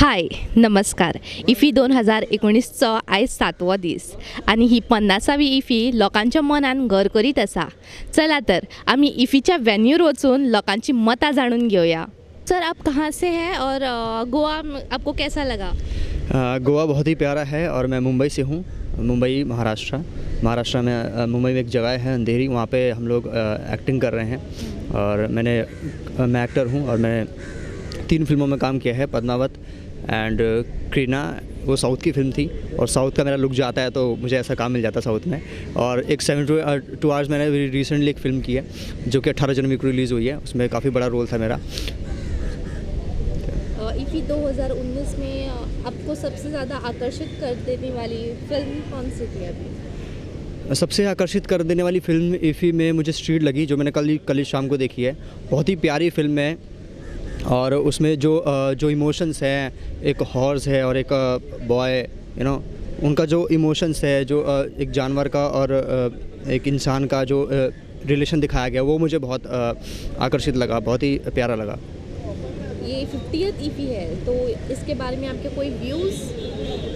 हाय नमस्कार. इफी 2019चो आयज 7वो दीस आनी ही 50वी इफी लोकांच्या मनान घर करीत आसा. चला तर आमी इफीच्या वेन्यूर वचून लोकांची मतां जाणून घेवया. सर आप कहाँ से हैं और गोवा आपको कैसा लगा? गोवा बहुत ही प्यारा है और मैं मुंबई से हूँ. मुंबई महाराष्ट्र में मुंबई में एक जगह है अंधेरी, वहाँ पे हम लोग एक्टिंग कर रहे हैं. और मैं एक्टर हूँ और मैंने 3 फिल्मों में काम किया है. पद्मावत एंड क्रीना, वो साउथ की फिल्म थी और साउथ का मेरा लुक जाता है तो मुझे ऐसा काम मिल जाता साउथ में. और एक 72 आवर्स मैंने रिसेंटली एक फ़िल्म की है जो कि 18 जनवरी को रिलीज़ हुई है. उसमें काफ़ी बड़ा रोल था मेरा. इफी 2019 में आपको सबसे ज़्यादा आकर्षित कर देने वाली फिल्म कौन सी थी अभी? सबसे आकर्षित कर देने वाली फ़िल्म इफ़ी में मुझे स्ट्रीट लगी, जो मैंने कल ही शाम को देखी है. बहुत ही प्यारी फिल्म है और उसमें जो इमोशंस हैं, एक हॉर्स है और एक बॉय, उनका जो इमोशंस है, जो एक जानवर का और एक इंसान का जो रिलेशन दिखाया गया, वो मुझे बहुत आकर्षित लगा, बहुत ही प्यारा लगा. ये 50th इफी है तो इसके बारे में आपके कोई व्यूज़?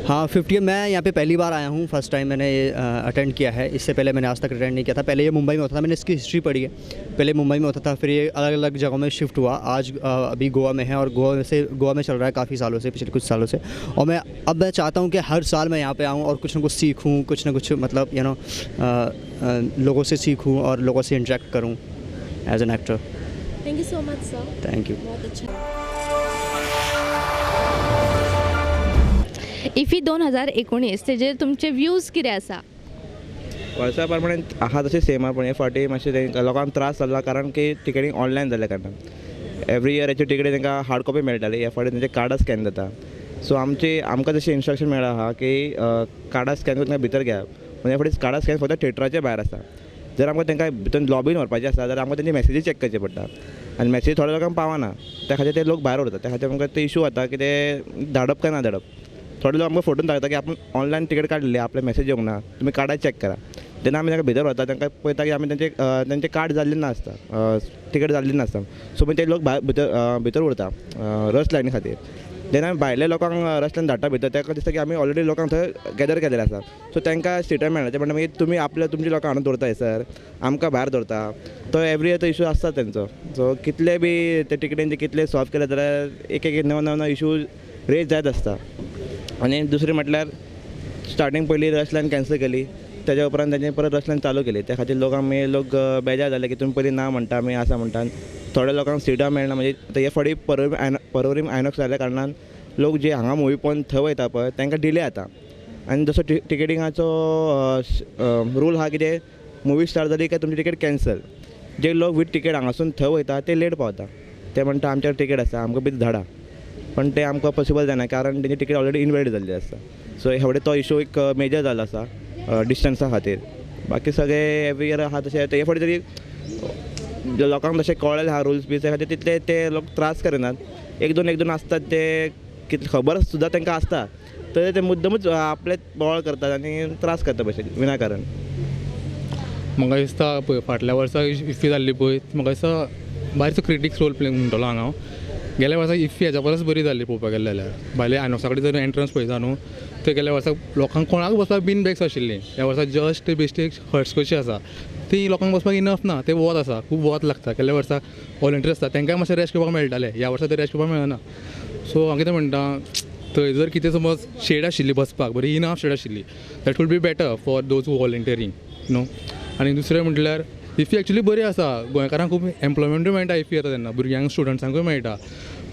हाँ, 50 मैं यहाँ पे पहली बार आया हूँ. फर्स्ट टाइम मैंने ये अटेंड किया है. इससे पहले मैंने आज तक अटेंड नहीं किया था. पहले ये मुंबई में होता था, मैंने इसकी हिस्ट्री पढ़ी है. पहले मुंबई में होता था, फिर ये अलग अलग जगहों में शिफ्ट हुआ. आज अभी गोवा में है और गोवा में चल रहा है काफ़ी सालों से, पिछले कुछ सालों से. और मैं चाहता हूँ कि हर साल मैं यहाँ पे आऊँ और कुछ ना कुछ सीखूँ, कुछ ना कुछ मतलब लोगों से सीखूँ और लोगों से इंटरेक्ट करूँ as an actor. Thank you so much sir. Thank you. बहुत अच्छा. इफी 2019 तेजेर तुमचे व्यूज कितें आसा? वर्सा प्रमाणे आहा तशें सेम आहा, पूण हे फावटी मातशें लोकांक त्रास जाल्ला कारण की टिकेटींग ऑनलायन जाल्या कारणान. एवरी इयर हेची टिकेटी तांकां हार्ड कॉपी मेळटाली, ह्या फावटी तेंचे कार्डां स्कॅन जाता. सो आमकां जशें इन्स्ट्रक्शन मेळ्ळां आहा की कार्डां स्कॅन करून तांकां भितर घेवप. पूण ह्या फावटी कार्डां स्कॅन फक्त थिएटराच्या भायर आसा. जर आमकां तांकां भितर लॉबीन व्हरपाचें आसा जाल्यार आमकां तेंची मॅसेजी चॅक करचे पडटा आनी मॅसेज थोड्या लोकांक पावना. त्या खातीर ते लोक भायर उरतात. त्या खातीर आमकां ते इशू जाता की ते धाडप काय ना धाडप. थोडे लोक आमकां फोटोन दाखयता की आपण ऑनलायन तिकेट काडलेली, आपले मॅसेज येवंक ना, तुमी कार्डां चॅक करा. जेन्ना आमी तांकां भितर व्हरता तांकां पळयता की आमी तेंचे कार्ड जाल्लें नासता, तिकेट जाल्ली नासता. सो मागीर ते लोक भितर उरता रस लायनी खातीर. जेन्ना आमी भायल्या लोकांक रस लायन धाडटा भितर, तांकां दिसता की आमी ऑलरेडी लोकांक थंय गॅदर केलेले आसा. सो तांकां सिटां मेळना. ते म्हणटा मागीर तुमी तुमची लोकां हाडून दवरताय सर, आमकां भायर दवरता. तो एवरी इयर तो इशू आसता तेंचो. सो कितले बी ते टिकेटींचे कितले सॉल्व केले जाल्यार एक नवो इशू रेज जायत आसता. आनी दुसरी म्हटल्यार स्टार्टींग पयलीं रश लायन कॅन्सल केली, तेज्या उपरांत तेंचे परत रश लायन चालू केली. त्या खातीर लोक बेजार जाले की तुमी पयलीं ना म्हणटा, आमी आसा म्हणटा. थोड्या लोकांक सिटां मेळना. म्हणजे हे फावटी परवरी आयनॉक्स जाल्ल्या कारणान लोक जे हांगा मुवी पळोवन थंय वयता पळय तांकां डिले जाता. आनी जसो टिकेटिंगाचो रूल आहा की ते मुवी स्टार्ट जाली काय तुमची टिकेट कॅन्सल. जे लोक वीथ टिकेट हांगासून थंय वयता ते लेट पावता. ते म्हणटा आमच्या टिकेट आसा, आमकां भितर धाडा. पण ते आमकां पॉसिबल जायना कारण तेंची टिकेट ऑलरेडी इनवॅलिड जाल्ली आसता. सो ह्या फावटी तो इशू एक मेजर जाल्लो आसा डिस्टन्सा खातीर. बाकी सगळे एवरी इयर आहा तशें हे फावटी तरी लोकांक तशें कळ्ळेले आहा रुल्स बी, त्या खातीर तितले ते लोक त्रास करिनात. एक दोन आसतात ते कितले खबर सुद्दां तांकां आसता तर ते मुद्दमूच आपले बोवाळ करतात आनी त्रास करता भशेन विनाकारण. म्हाका दिसता पळय फाटल्या वर्सा इफी जाल्ली पळय, म्हाका दिसता भायरचो क्रिटिक्स रोल प्ले म्हणटलो हांगा हांव. गेल्या वर्सा इफी हेच्या परस बरी जाल्ली पळोवपाक गेले जाल्यार. भायले आयनॉक्सा कडेन जर एंट्रन्स पळयता न्हू, ते गेल्या वर्सा लोकांक कोणाक बसपाक बीन बॅग्स आशिल्ली. ह्या वर्सा जस्ट बेश्टी हट्स कशी आसा ती लोकांक बसपाक इनफ ना. ते वत आसा, खूब वत लागता. गेल्या वर्सा वॉलंटियर आसता तांकांय मातशें रेस्ट घेवपाक मेळटालें, ह्या वर्सा ते रेस्ट घेवपाक मेळना. सो हांव कितें म्हणटा, थंय जर कितें समज शेड आशिल्ली बसपाक, बरी इनफ शेड आशिल्ली, that would be better for those who volunteering न्हू. आनी दुसरें म्हटल्यार इफी एक्चुली बरी आसा. गोंयकारांक खूब एम्प्लॉयमेंटूय मेळटा इफी येता तेन्ना, भुरग्यांक स्टुडंट्सांकूय मेळटा.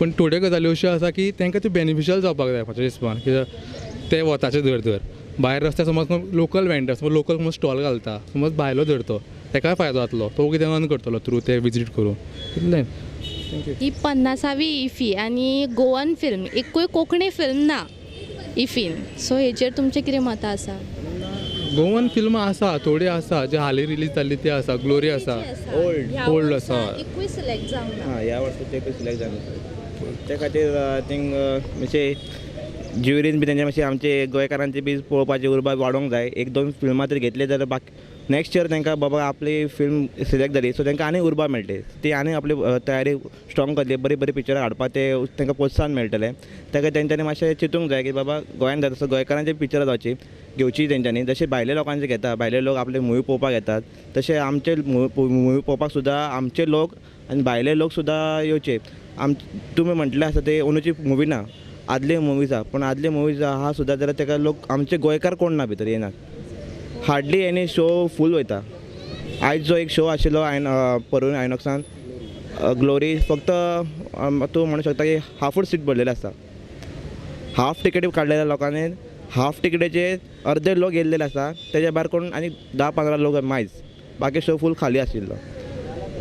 पण थोड्यो गजाली अश्यो आसा की तांकां त्यो बेनिफिशियल जावपाक जाय म्हाज्या हिसपान. कित्याक ते वताचे धर भायर रस्त्यार समज लोकल वेंडर समज लोकल समज स्टॉल घालता, समज भायलो धरतो, ताकाय फायदो जातलो. तो कितें अर्न करतलो थ्रू ते विजीट करून. इतलें. ही 50वी इफी आनी गोवन फिल्म एकूय कोंकणी फिल्म ना इफीन. सो हेचेर तुमचें कितें मतां आसा? गोवन फिल्मां आसा, थोडी आसा जे हालीं रिलीज जाल्ली ती आसा. ग्लोरी आसा, ओल्ड आसा. एकूय सिलेक्ट जावंक ना. हां, ह्या वर्साचे एकूच सिलेक्ट जालें. त्या खातीर थिंग मातशे ज्युरीन बी तेंचे मातशे आमचे गोंयकारांचे बी पळोवपाचे उर्बा वाडोवंक जाय. 1-2 फिल्मां तरी घेतले जाल्यार नेक्स्ट इयर तांकां बाबा आपली फिल्म सिलेक्ट जाली सो तांकां आनी उर्बा मेळटली ती आनी आपली तयारी स्ट्रॉंग करतली बरी बरी पिक्चरां हाडपाक ते तांकां प्रोत्साहन मेळटलें ताका तेंच्यांनी मातशें चिंतूंक जाय की बाबा गोंयांत जाता तसो गोंयकारांची पिक्चरां जावची घेवची तेंच्यांनी जशे भायले लोकांचे घेता भायले लोक आपले मुवी पळोवपाक येतात तशे आमचे मुवी पळोवपाक सुद्दां आमचे लोक आनी भायले लोक सुद्दां येवचे तुमी म्हटलें आसा ते अंदूची मुवी ना आदले मुवीज आहा पूण आदले मुवीज आहा सुद्दां जाल्यार ताका लोक आमचे गोंयकार कोण ना भितर येनात हार्डली एनी शो फूल वयता आयज जो एक शो आशिल्लो परवरी आयनॉक्सान ग्लोरी फक्त तूं म्हणूंक शकता की हाफूच सीट भरलेलें आसा हाफ टिकेटी काडलेल्या लोकांनी हाफ टिकेटीचे अर्दे लोक येयल्लेले आसा तेज्या भायर कोण आनी 10-15 लोक मायज बाकी शो फूल खाली आशिल्लो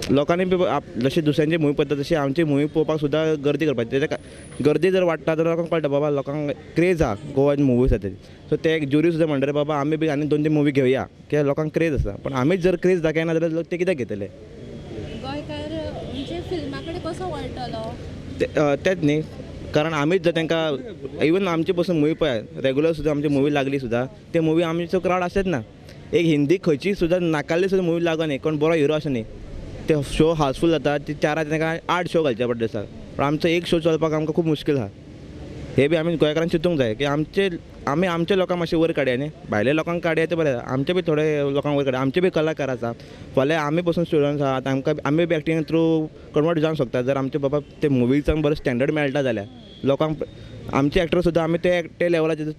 लोकांनी बी जशी दुसऱ्यांची मुवी पळयता तशी आमची मुवी पळोवपाक सुद्दां गर्दी करपाची तेच्या गर्दी जर वाडटा जाल्यार लोकांक कळटा बाबा लोकांक क्रेज आहा गोवन मुवीज आसा तेजी सो ते एक ज्युरी सुद्दां म्हणटा बाबा आमी बी आनी 2-3 मुवी घेवया कित्याक लोकांक क्रेज आसा पण आमीच जर क्रेज दाखयना जाल्यार लोक ते कित्याक घेतले गोंयकार म्हणजे फिल्मा कडेन कसो वळटलो तेच न्ही कारण आमीच जर तांकां इवन आमचे पसून मुवी पळय रेगुलर सुद्दां आमची मुवी लागली सुद्दां ते मुवी आमचो क्रावड आसत ना एक हिंदी खंयची सुद्दां नाकाल्ली सुद्दां मुवी लागो न्ही कोण बरो हिरो आसा न्ही ते शो हावसफूल जाता ती 4 तांकां 8 शो घालचे पडटा दिसा पण आमचो एक शो चलपाक आमकां खूब मुश्कील आहा हे बी आमी गोंयकारांक चिंतूंक जाय की आमी आमच्या लोकांक मातशें वयर काडया न्ही भायल्या लोकांक काडया ते बरें आमचे बी थोडे लोकांक वयर काडया आमचे बी कलाकार आसा फाल्यां आमी पसून स्टुडंट्स आहात आमकां आमी बी एक्टिंग थ्रू कन्वर्ट जावंक शकता जर आमचे बाबा ते मुवीचांक बरो स्टँडर्ड मेळटा जाल्यार लोकांक आमचे एक्टर सुद्दां आमी ते लेवलाचेर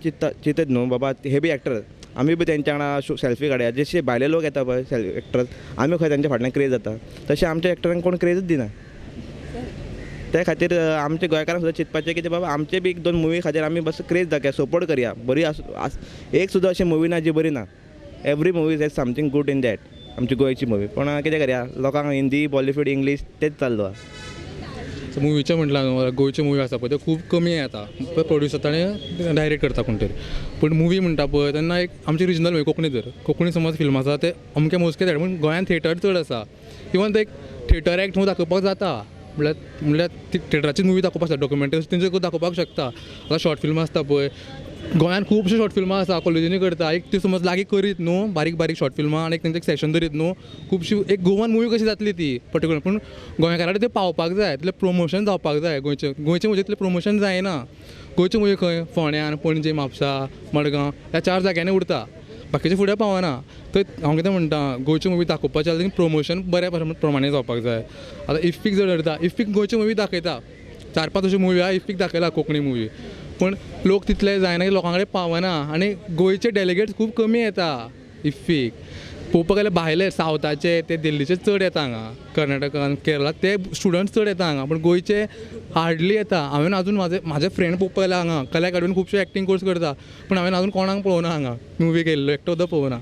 चिंतत न्हू बाबा हे बी एक्टर आमी बी तेंच्या वांगडा सेल्फी काडया जशे भायले लोक येता पळय एक्टर्स आमी खंय तेंच्या फाटल्यान क्रेज जाता तशें आमच्या एक्टरांक कोण क्रेजच दिना त्या खातीर आमच्या गोंयकारांक सुद्दां चिंतपाचें की बाबा आमचे बी 1-2 मुवी खातीर आमी बस क्रेज दाखया सपोर्ट करया बरी एक सुद्दां अशी मुवी ना जी बरी ना every movie has something good in that आमची गोंयची मुवी पण कितें करया लोकांक हिंदी बॉलिवूड इंग्लीश तेच चाललो आहा मुवीचे म्हटलं न्हू गोंयचे मुवी आसा पळय ते खूब कमी येता पळय प्रोड्यूस जाता आनी डायरेक्ट करता कोण तरी पूण मुवी म्हणटा पळय तेन्ना एक आमची रिजनल मुवी कोंकणी जर कोंकणी समज फिल्म आसा ते अमके मोजके धाड पूण गोंयांत थिएटर चड आसा इवन ते एक थिएटर एक्ट मूवी दाखोवपाक जाता म्हणल्यार थिएटराची मुवी दाखोवपाक शकता डॉक्युमेंटरी तेंचे दाखोवपाक शकता आतां शॉर्ट फिल्म आसता पळय गोंयांत खुबशे शॉर्ट फिल्मां आसा कॉलेजींनी करता एक ती समज लागीं करीत न्हू बारीक बारीक शॉर्ट फिल्मां आनी तेंचें सेशन धरीत न्हू खुबशी एक गोवन मुवी कशी जातली ती पर्टिक्युलर पूण गोंयकारा कडेन ते पावपाक जाय तितलें प्रमोशन जावपाक जाय गोंयचें म्हणजे तितलें प्रमोशन जायना गोंयचे मुवी खंय फोंड्यान पणजे म्हापसा मडगांव ह्या 4 जाग्यांनी उरता बाकीचे फुडें पावना तर हांव कितें म्हणटा गोंयची मुवी दाखोवपाचें जाल्यार प्रमोशन बऱ्या प्रमाणे जावपाक जाय आतां इफ्फीक जर धरता इफ्फीक गोंयची मुवी दाखयता 4-5 अशी मुवी आहा इफ्फीक दाखयला कोंकणी मुवी पण लोक तितले जायना की लोकां कडेन पावना आनी गोंयचे डेलिगेट्स खूब कमी येता इफ्फीक पळोवपाक गेल्यार भायले सावथाचे ते दिल्लीचे चड येता हांगा कर्नाटकान केरळा ते स्टुडंट्स चड येता हांगा पण गोंयचे हार्डली येता हांवें आजून म्हाजे फ्रेंड पळोवपाक गेला हांगा कला अकॅडमीन खुबशे एक्टींग कोर्स करता पूण हांवें आजून कोणाक पळोवना हांगा मुवी गेल्लो एकटो सुद्दां पळोवना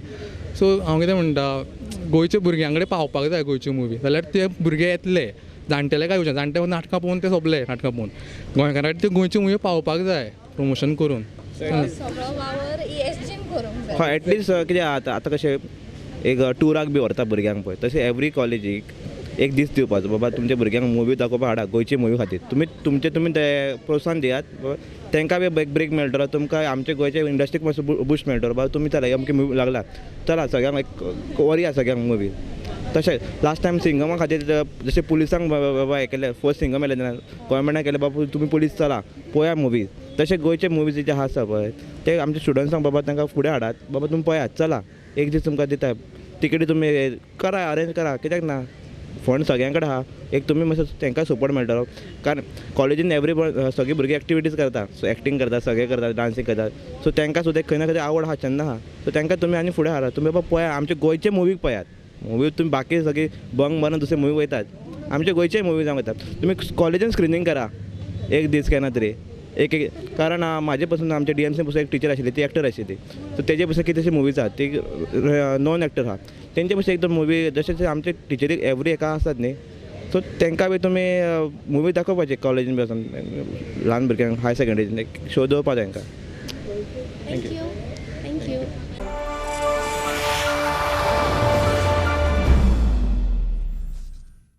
सो हांव कितें म्हणटा गोंयच्या भुरग्यां कडेन पावपाक जाय गोंयची मुवी जाल्यार ते भुरगे येतले जाणटेले काय येवचे जाणटे नाटकां पळोवन ते सोंपले नाटकां पळोवन गोंयकारा कडेन ते गोंयची मुवी पावपाक जाय प्रमोशन करून हय एटलिस्ट कितें आतां कशें एक टुराक बी व्हरता भुरग्यांक पळय तशें एवरी कॉलेजीक एक दीस दिवपाचो बाबा तुमच्या भुरग्यांक मुवी दाखोवपाक हाडा गोंयची मुवी खातीर तुमी ते प्रोत्साहन दियात तांकां बी एक ब्रेक मेळटलो तुमकां आमच्या गोंयच्या इंडस्ट्रीक मातसो बुस्ट मेळटलो बाबा तुमी चला अमकी मुवी लागला चला सगळ्यांक एक वरया सगळ्यांक मुवी तशें लास्ट टायम सिंगमा खातीर जशें पुलिसांक बाबा हें केलें फर्स्ट सिंगम येलें गोवोरमेंटान केलें बाबा तुमी पुलीस चला पळया मुवीज तशें गोंयचे मुवीज जे आसा पळय ते आमच्या स्टुडंट्सांक बाबा तांकां फुडें हाडात बाबा तुमी पळयात चला एक दीस तुमकां दिता तिकेटी तुमी करा अरेंज करा कित्याक ना फंड सगळ्यां कडेन आहा एक तुमी मातसो तांकां सपोर्ट मेळटलो कारण कॉलेजीन सगळीं भुरगीं एक्टिविटीज करता सो एक्टींग करता सगळें करता डान्सींग करता सो तांकां सुद्दां खंय ना खंय आवड आहा छंद आहा सो तांकां तुमी आनी फुडें हाडा तुमी बाबा पळया आमचे गोंयचे मुवीक पळयात मुवी तुमी बाकी सगळी बंग मारून दुसरे मुवी वयतात आमचे गोंयचे मुवी जावं येतात तुमी कॉलेजीन स्क्रिनींग करा एक दीस केन्ना तरी एक कारण म्हाजे पसून आमच्या DMC पसून एक टिचर आशिल्ली ती एक्टर आशिल्ली सो तेजे पसून कितेंशे मुवीज आहात ती नॉन एक्टर आहा तेंचे पसून एकदम मुवी जशें आमचे टिचरीक एवरी एका आसात न्ही सो तांकां बी तुमी मुवी दाखोवपाची कॉलेजीन बी वचून ल्हान भुरग्यांक हाय सेकंडरीन एक शो दवरपा तांकां थँक्यू